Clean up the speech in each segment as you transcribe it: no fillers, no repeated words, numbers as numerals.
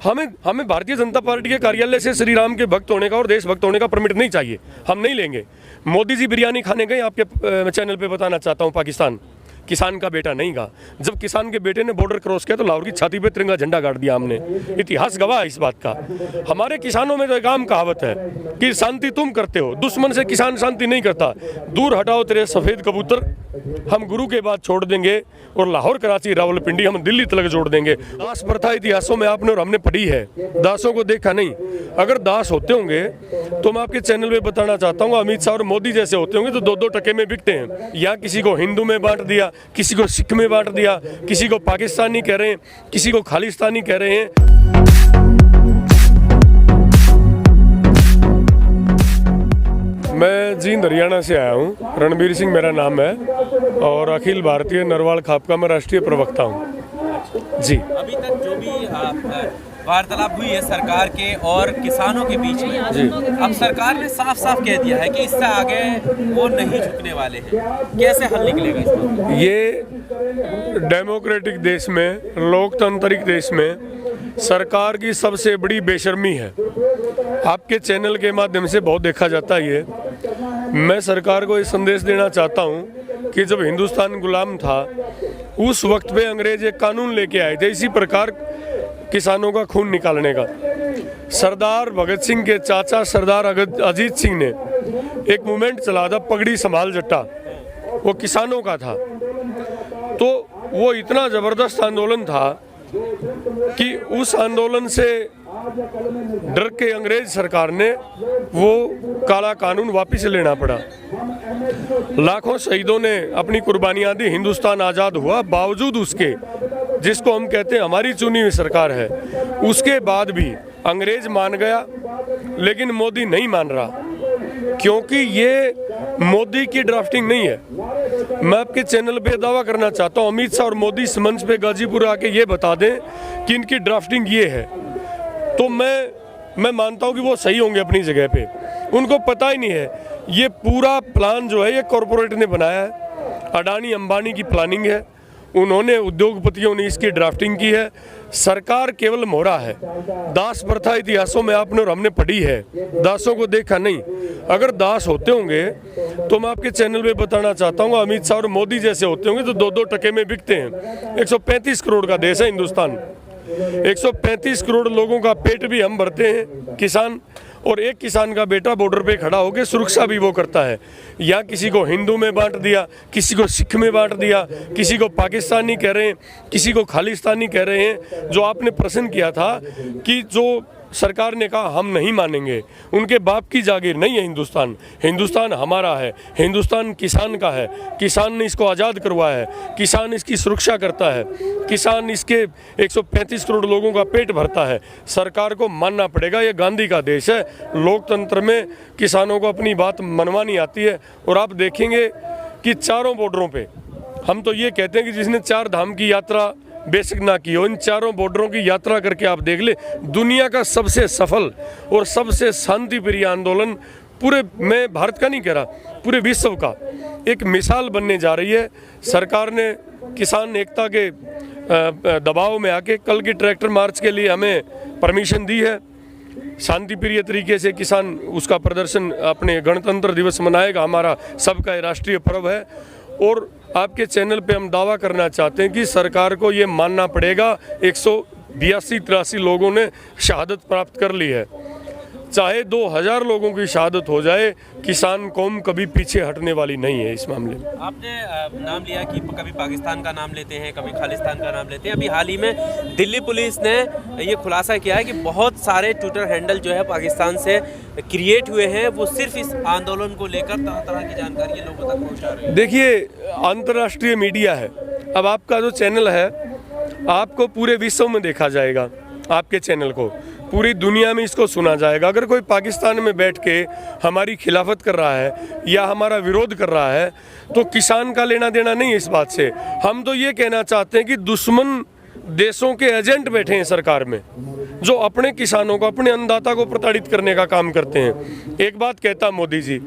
हमें भारतीय जनता पार्टी के कार्यालय से श्री राम के भक्त होने का और देशभक्त होने का परमिट नहीं चाहिए, हम नहीं लेंगे। मोदी जी बिरयानी खाने गए आपके चैनल पे बताना चाहता हूँ, पाकिस्तान किसान का बेटा नहीं गा। जब किसान के बेटे ने बॉर्डर क्रॉस किया तो लाहौर की छाती पे तिरंगा झंडा गाड़ दिया हमने, इतिहास गवाह है इस बात का। हमारे किसानों में तो एक आम कहावत है कि शांति तुम करते हो, दुश्मन से किसान शांति नहीं करता। दूर हटाओ तेरे सफ़ेद कबूतर, हम गुरु के बाद छोड़ देंगे और लाहौर कराची रावलपिंडी हम दिल्ली तक जोड़ देंगे। दास प्रथा इतिहासों में आपने और हमने पढ़ी है, दासों को देखा नहीं। अगर दास होते होंगे तो मैं आपके चैनल पे बताना चाहता हूँ, अमित शाह और मोदी जैसे होते होंगे तो 2-2 टके में बिकते हैं। या किसी को हिंदू में बांट दिया, किसी को सिख में बांट दिया, किसी को पाकिस्तानी कह रहे हैं, किसी को खालिस्तानी कह रहे हैं। मैं जींद हरियाणा से आया हूँ, रणबीर सिंह मेरा नाम है और अखिल भारतीय नरवाल खापका में राष्ट्रीय प्रवक्ता हूँ जी। अभी तक जो भी वार्तालाप हुई है सरकार के और किसानों के बीच में जी, अब सरकार ने साफ साफ कह दिया है कि इससे आगे वो नहीं झुकने वाले हैं। कैसे हल निकलेगा इसका? ये डेमोक्रेटिक देश में, लोकतांत्रिक देश में सरकार की सबसे बड़ी बेशर्मी है। आपके चैनल के माध्यम से बहुत देखा जाता है ये। मैं सरकार को ये संदेश देना चाहता हूँ कि जब हिंदुस्तान गुलाम था उस वक्त पे अंग्रेज एक कानून लेके आए थे इसी प्रकार किसानों का खून निकालने का। सरदार भगत सिंह के चाचा सरदार अजीत सिंह ने एक मूवमेंट चला था, पगड़ी संभाल जट्टा, वो किसानों का था। तो वो इतना ज़बरदस्त आंदोलन था कि उस आंदोलन से डर के अंग्रेज सरकार ने वो काला कानून वापस लेना पड़ा। लाखों शहीदों ने अपनी कुर्बानियां दी, हिंदुस्तान आज़ाद हुआ। बावजूद उसके, जिसको हम कहते हैं हमारी चुनी हुई सरकार है, उसके बाद भी अंग्रेज मान गया लेकिन मोदी नहीं मान रहा, क्योंकि ये मोदी की ड्राफ्टिंग नहीं है। मैं आपके चैनल पे दावा करना चाहता हूँ, अमित शाह और मोदी इस मंच पे गाजीपुर आके ये बता दें कि इनकी ड्राफ्टिंग ये है, तो मैं मानता हूँ कि वो सही होंगे अपनी जगह पे। उनको पता ही नहीं है ये पूरा प्लान जो है ये कॉरपोरेट ने बनाया है, अडानी अंबानी की प्लानिंग है, उन्होंने, उद्योगपतियों ने इसकी ड्राफ्टिंग की है। सरकार केवल मोहरा है। दास प्रथा इतिहासों में आपने और हमने पढ़ी है, दासों को देखा नहीं। अगर दास होते होंगे तो मैं आपके चैनल पे बताना चाहता हूँ, अमित शाह और मोदी जैसे होते होंगे तो 2-2 टके में बिकते हैं। 135 करोड़ का देश है हिंदुस्तान, 135 करोड़ लोगों का पेट भी हम भरते हैं किसान, और एक किसान का बेटा बॉर्डर पे खड़ा होकर सुरक्षा भी वो करता है। या किसी को हिंदू में बांट दिया, किसी को सिख में बांट दिया, किसी को पाकिस्तानी कह रहे हैं, किसी को खालिस्तानी कह रहे हैं। जो आपने प्रश्न किया था कि जो सरकार ने कहा हम नहीं मानेंगे, उनके बाप की जागीर नहीं है हिंदुस्तान। हिंदुस्तान हमारा है, हिंदुस्तान किसान का है, किसान ने इसको आज़ाद करवाया है, किसान इसकी सुरक्षा करता है, किसान इसके 135 करोड़ लोगों का पेट भरता है। सरकार को मानना पड़ेगा, ये गांधी का देश है। लोकतंत्र में किसानों को अपनी बात मनवानी आती है। और आप देखेंगे कि चारों बॉर्डरों पे हम तो ये कहते हैं कि जिसने 4 धाम की यात्रा बेसिक ना की हो, इन चारों बॉर्डरों की यात्रा करके आप देख ले, दुनिया का सबसे सफल और सबसे शांति प्रिय आंदोलन पूरे, मैं भारत का नहीं कह रहा, पूरे विश्व का एक मिसाल बनने जा रही है। सरकार ने किसान एकता के दबाव में आके कल की ट्रैक्टर मार्च के लिए हमें परमिशन दी है। शांति प्रिय तरीके से किसान उसका प्रदर्शन, अपने गणतंत्र दिवस मनाएगा, हमारा सबका राष्ट्रीय पर्व है। और आपके चैनल पे हम दावा करना चाहते हैं कि सरकार को ये मानना पड़ेगा, 182-83 लोगों ने शहादत प्राप्त कर ली है। चाहे 2000 लोगों की शहादत हो जाए, किसान कौम कभी पीछे हटने वाली नहीं है इस मामले में। आपने नाम लिया कि कभी पाकिस्तान का नाम लेते हैं, कभी खालिस्तान का नाम लेते हैं। अभी हाल ही में दिल्ली पुलिस ने ये खुलासा किया है कि बहुत सारे ट्विटर हैंडल जो है पाकिस्तान से क्रिएट हुए हैं, वो सिर्फ इस आंदोलन को लेकर तरह तरह की जानकारी लोगों तक पहुँचा रहे हैं। देखिए, अंतर्राष्ट्रीय मीडिया है, अब आपका जो चैनल है आपको पूरे विश्व में देखा जाएगा, आपके चैनल को पूरी दुनिया में इसको सुना जाएगा। अगर कोई पाकिस्तान में बैठ के हमारी खिलाफत कर रहा है या हमारा विरोध कर रहा है तो किसान का लेना देना नहीं है इस बात से। हम तो ये कहना चाहते हैं कि दुश्मन देशों के एजेंट बैठे हैं सरकार में, जो अपने किसानों को, अपने अन्नदाता को प्रताड़ित करने का काम करते हैं। एक बात कहता मोदी जी,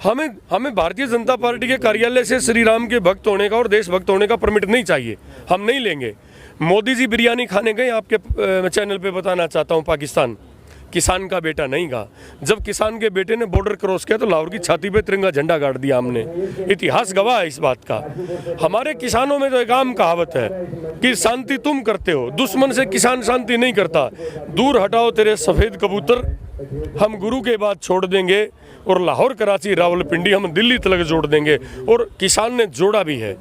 हमें भारतीय जनता पार्टी के कार्यालय से श्री राम के भक्त होने का और देशभक्त होने का परमिट नहीं चाहिए, हम नहीं लेंगे। मोदी जी बिरयानी खाने गए आपके चैनल पे बताना चाहता हूँ, पाकिस्तान किसान का बेटा नहीं कहा। जब किसान के बेटे ने बॉर्डर क्रॉस किया तो लाहौर की छाती पे तिरंगा झंडा गाड़ दिया हमने। इतिहास गवाह है इस बात का। हमारे किसानों में तो एक आम कहावत है कि शांति तुम करते हो, दुश्मन से किसान शांति नहीं करता। दूर हटाओ तेरे सफ़ेद कबूतर, हम गुरु के बाद छोड़ देंगे, और लाहौर कराची रावलपिंडी हम दिल्ली तक जोड़ देंगे। और किसान ने जोड़ा भी है।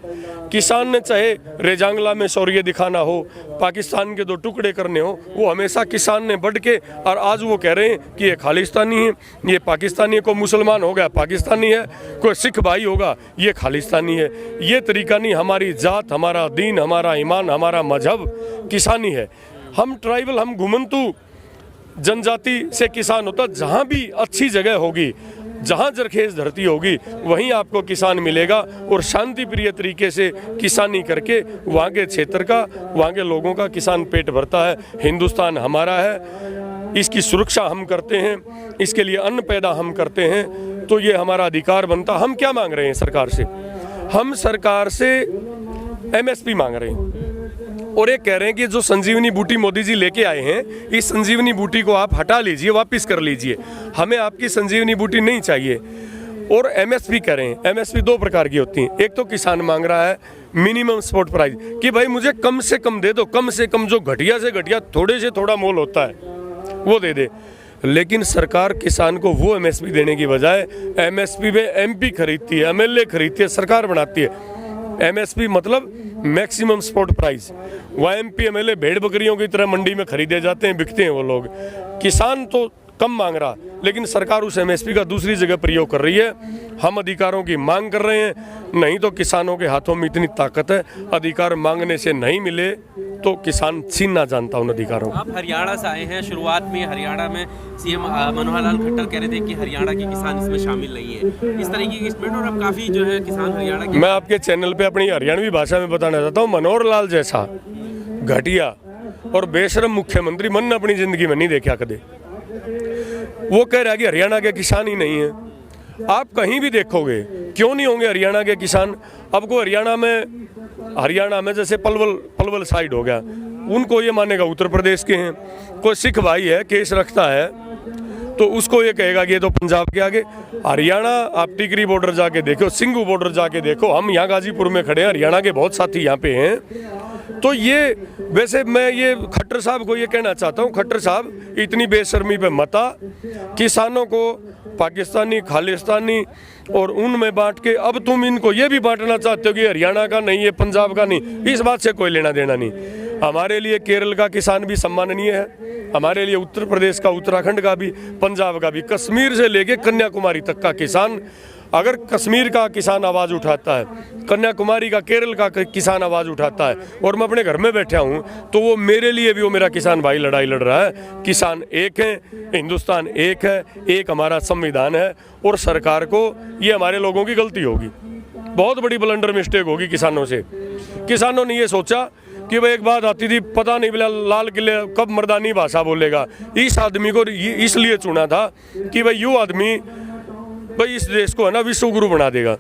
किसान ने चाहे रेजांगला में शौर्य दिखाना हो, पाकिस्तान के 2 टुकड़े करने हो, वो हमेशा किसान ने बढ़ के, और आज वो कह रहे हैं कि ये खालिस्तानी है, ये पाकिस्तानी है। कोई मुसलमान हो गया पाकिस्तानी है, कोई सिख भाई होगा ये खालिस्तानी है। ये तरीका नहीं। हमारी जात, हमारा दीन, हमारा ईमान, हमारा मजहब किसानी है। हम ट्राइबल, हम घुमंतू जनजाति से किसान होता। जहाँ भी अच्छी जगह होगी, जहाँ जरखेज धरती होगी, वहीं आपको किसान मिलेगा। और शांति प्रिय तरीके से किसानी करके वहाँ के क्षेत्र का, वहाँ के लोगों का किसान पेट भरता है। हिंदुस्तान हमारा है, इसकी सुरक्षा हम करते हैं, इसके लिए अन्न पैदा हम करते हैं, तो ये हमारा अधिकार बनता। हम क्या मांग रहे हैं सरकार से? हम सरकार से MSP मांग रहे हैं, और ये कह रहे हैं कि जो संजीवनी बूटी मोदी जी लेके आए हैं, इस संजीवनी बूटी को आप हटा लीजिए, वापस कर लीजिए। हमें आपकी संजीवनी बूटी नहीं चाहिए। और MSP कह रहे हैं। MSP 2 प्रकार की होती हैं। एक तो किसान मांग रहा है मिनिमम सपोर्ट प्राइस, कि भाई मुझे कम से कम दे दो, कम से कम जो घटिया से घटिया थोड़े से थोड़ा मोल होता है वो दे दे। लेकिन सरकार किसान को वो MSP देने की बजाय MSP में MP खरीदती है, MLA खरीदती है, सरकार बनाती है। MSP मतलब मैक्सिमम सपोर्ट प्राइस। वह MP MLA भेड़ बकरियों की तरह मंडी में खरीदे जाते हैं, बिकते हैं वो लोग। किसान तो कम मांग रहा, लेकिन सरकार उस MSP का दूसरी जगह प्रयोग कर रही है। हम अधिकारों की मांग कर रहे हैं, नहीं तो किसानों के हाथों में इतनी ताकत है, अधिकार मांगने से नहीं मिले तो किसान छीनना जानता उन अधिकारों को। आप हरियाणा से आए हैं। शुरुआत में हरियाणा में CM मनोहर लाल खट्टर कह रहे थे कि हरियाणा के किसान इसमें शामिल नहीं है, इस तरीके की स्टेटमेंट, और अब काफ़ी जो है किसान हरियाणा के। मैं आपके चैनल पे अपनी हरियाणवी भाषा में बताना चाहता हूँ, मनोहर लाल जैसा घटिया और बेशरम मुख्यमंत्री मन ने अपनी जिंदगी में नहीं देखा कदे। वो कह रहा है कि हरियाणा के किसान ही नहीं है। आप कहीं भी देखोगे, क्यों नहीं होंगे हरियाणा के किसान? अब को हरियाणा में जैसे पलवल साइड हो गया, उनको ये मानेगा उत्तर प्रदेश के हैं। कोई सिख भाई है, केस रखता है, तो उसको ये कहेगा कि ये तो पंजाब के आगे। हरियाणा, आप टिकरी बॉर्डर जाके देखो, सिंघू बॉर्डर जाके देखो। हम यहाँ गाजीपुर में खड़े हैं, हरियाणा के बहुत साथी यहाँ पे हैं। तो ये वैसे मैं ये खट्टर साहब को ये कहना चाहता हूँ, खट्टर साहब इतनी बेशर्मी पे मत आ। किसानों को पाकिस्तानी, खालिस्तानी और उनमें बांट के अब तुम इनको ये भी बांटना चाहते हो कि हरियाणा का नहीं है, पंजाब का नहीं। इस बात से कोई लेना देना नहीं। हमारे लिए केरल का किसान भी सम्माननीय है, हमारे लिए उत्तर प्रदेश का, उत्तराखंड का भी, पंजाब का भी, कश्मीर से लेके कन्याकुमारी तक का किसान। अगर कश्मीर का किसान आवाज़ उठाता है, कन्याकुमारी का, केरल का किसान आवाज़ उठाता है, और मैं अपने घर में बैठा हूँ, तो वो मेरे लिए भी, वो मेरा किसान भाई लड़ाई लड़ रहा है। किसान एक है, हिंदुस्तान एक है, एक हमारा संविधान है। और सरकार को ये हमारे लोगों की गलती होगी, बहुत बड़ी ब्लंडर मिस्टेक होगी किसानों से। किसानों ने ये सोचा कि भाई एक बात आती थी, पता नहीं बोला लाल किले कब मर्दानी भाषा बोलेगा। इस आदमी को इसलिए चुना था कि भाई यूँ आदमी भाई इस देश को है ना विश्व गुरु बना देगा।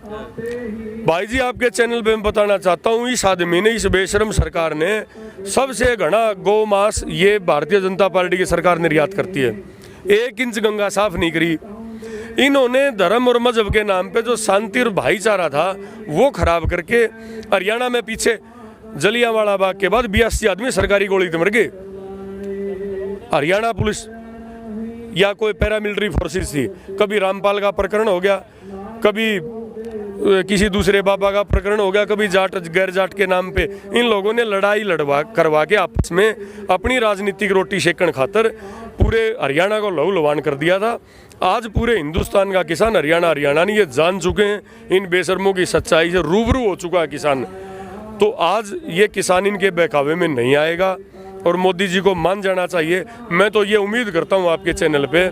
भाई जी आपके चैनल पे मैं बताना चाहता हूँ, इस आदमी ने, इस बेशरम सरकार ने सबसे घना गौ मांस ये भारतीय जनता पार्टी की सरकार निर्यात करती है। 1 इंच गंगा साफ नहीं करी। इन्होंने धर्म और मजहब के नाम पे जो शांति और भाईचारा था वो खराब करके हरियाणा में पीछे जलियांवाला बाग के बाद 82 आदमी सरकारी गोली से मर गए। हरियाणा पुलिस या कोई पैरामिलिट्री फोर्सेस थी, कभी रामपाल का प्रकरण हो गया, कभी किसी दूसरे बाबा का प्रकरण हो गया, कभी जाट गैर जाट के नाम पे इन लोगों ने लड़ाई करवा के आपस में अपनी राजनीतिक रोटी सेकन खातर पूरे हरियाणा को लहू लुहान कर दिया था। आज पूरे हिंदुस्तान का किसान हरियाणा नहीं ये जान चुके हैं, इन बेशर्मों की सच्चाई से रूबरू हो चुका है किसान। तो आज ये किसान इनके बहकावे में नहीं आएगा और मोदी जी को मान जाना चाहिए। मैं तो ये उम्मीद करता हूँ आपके चैनल पे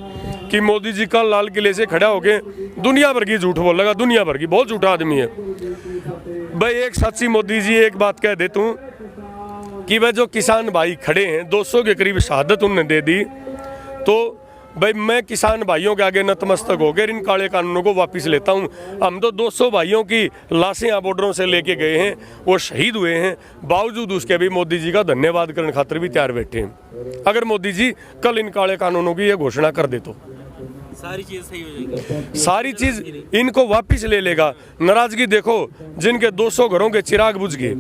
कि मोदी जी का लाल किले से खड़ा होके दुनिया भर की झूठ बोलेगा, दुनिया भर की, बहुत झूठा आदमी है भाई। एक सच्ची मोदी जी एक बात कह देता हूँ कि वह जो किसान भाई खड़े हैं 200 के करीब शहादत उन्होंने दे दी, तो भाई मैं किसान भाइयों के आगे नतमस्तक होकर इन काले कानूनों को वापस लेता हूं। हम तो 200 भाइयों की लाशें यहाँ बॉर्डरों से लेके गए हैं, वो शहीद हुए हैं, बावजूद उसके भी मोदी जी का धन्यवाद करने खातिर भी तैयार बैठे हैं। अगर मोदी जी कल इन काले कानूनों की ये घोषणा कर दे तो सारी चीज़ सही हो जाएगी, सारी चीज इनको वापस ले लेगा। नाराजगी देखो, जिनके 200 घरों के चिराग बुझ गए,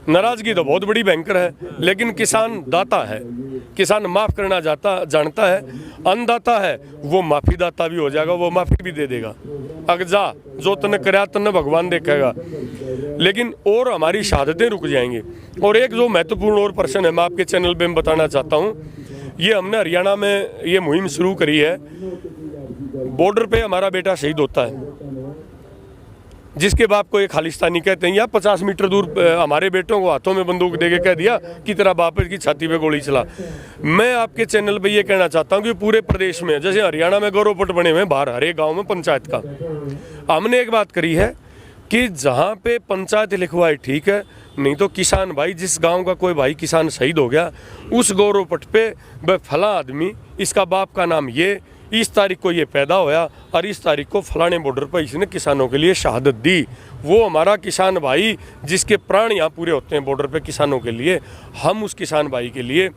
नाराजगी तो बहुत बड़ी भयंकर है, लेकिन किसान दाता है, किसान माफ करना जानता है, अन्नदाता है, वो माफी दाता भी हो जाएगा, वो माफी भी दे देगा। अगर जा जो तन करया तन भगवान देखेगा। लेकिन और हमारी शहादतें रुक जाएंगी। और एक जो महत्वपूर्ण और प्रश्न है, मैं आपके चैनल पे बताना चाहता हूँ, ये हमने हरियाणा में ये मुहिम शुरू करी है। बॉर्डर पे हमारा बेटा शहीद होता है, जिसके बाप को एक खालिस्तानी कहते हैं, या 50 मीटर दूर हमारे बेटों को हाथों में बंदूक देके कह दिया कि तेरा बाप की छाती पे गोली चला। मैं आपके चैनल पे ये कहना चाहता हूँ कि पूरे प्रदेश में, जैसे हरियाणा में गौरव पट बने हुए हैं बाहर हर एक गाँव में पंचायत का, हमने एक बात करी है कि जहाँ पे पंचायत लिखवाए ठीक है, नहीं तो किसान भाई, जिस गांव का कोई भाई किसान शहीद हो गया, उस गौरव पट पे वह फला आदमी, इसका बाप का नाम ये, इस तारीख को ये पैदा होया और इस तारीख को फलाने बॉर्डर पर इसने किसानों के लिए शहादत दी। वो हमारा किसान भाई जिसके प्राण यहाँ पूरे होते हैं बॉर्डर पे किसानों के लिए, हम उस किसान भाई के लिए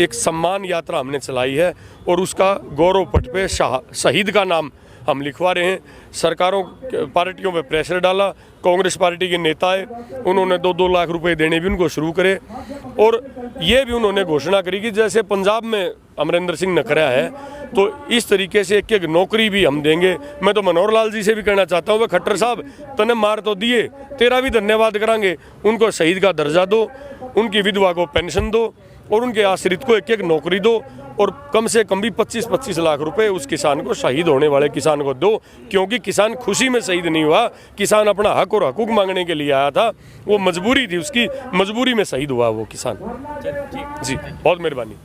एक सम्मान यात्रा हमने चलाई है और उसका गौरव पट पे शहीद का नाम हम लिखवा रहे हैं। सरकारों पार्टियों पे प्रेशर डाला, कांग्रेस पार्टी के नेता आए, उन्होंने 2-2 लाख रुपए देने भी उनको शुरू करे, और ये भी उन्होंने घोषणा करी कि जैसे पंजाब में अमरिंदर सिंह ने कराया है, तो इस तरीके से एक एक नौकरी भी हम देंगे। मैं तो मनोहर लाल जी से भी कहना चाहता हूँ, खट्टर साहब तने मार तो दिए, तेरा भी धन्यवाद करांगे, उनको शहीद का दर्जा दो, उनकी विधवा को पेंशन दो और उनके आश्रित को एक एक नौकरी दो, और कम से कम भी 25-25 लाख रुपए उस किसान को, शहीद होने वाले किसान को दो। क्योंकि किसान खुशी में शहीद नहीं हुआ, किसान अपना हक और हकूक मांगने के लिए आया था, वो मजबूरी थी उसकी, मजबूरी में शहीद हुआ वो किसान। जी बहुत मेहरबानी।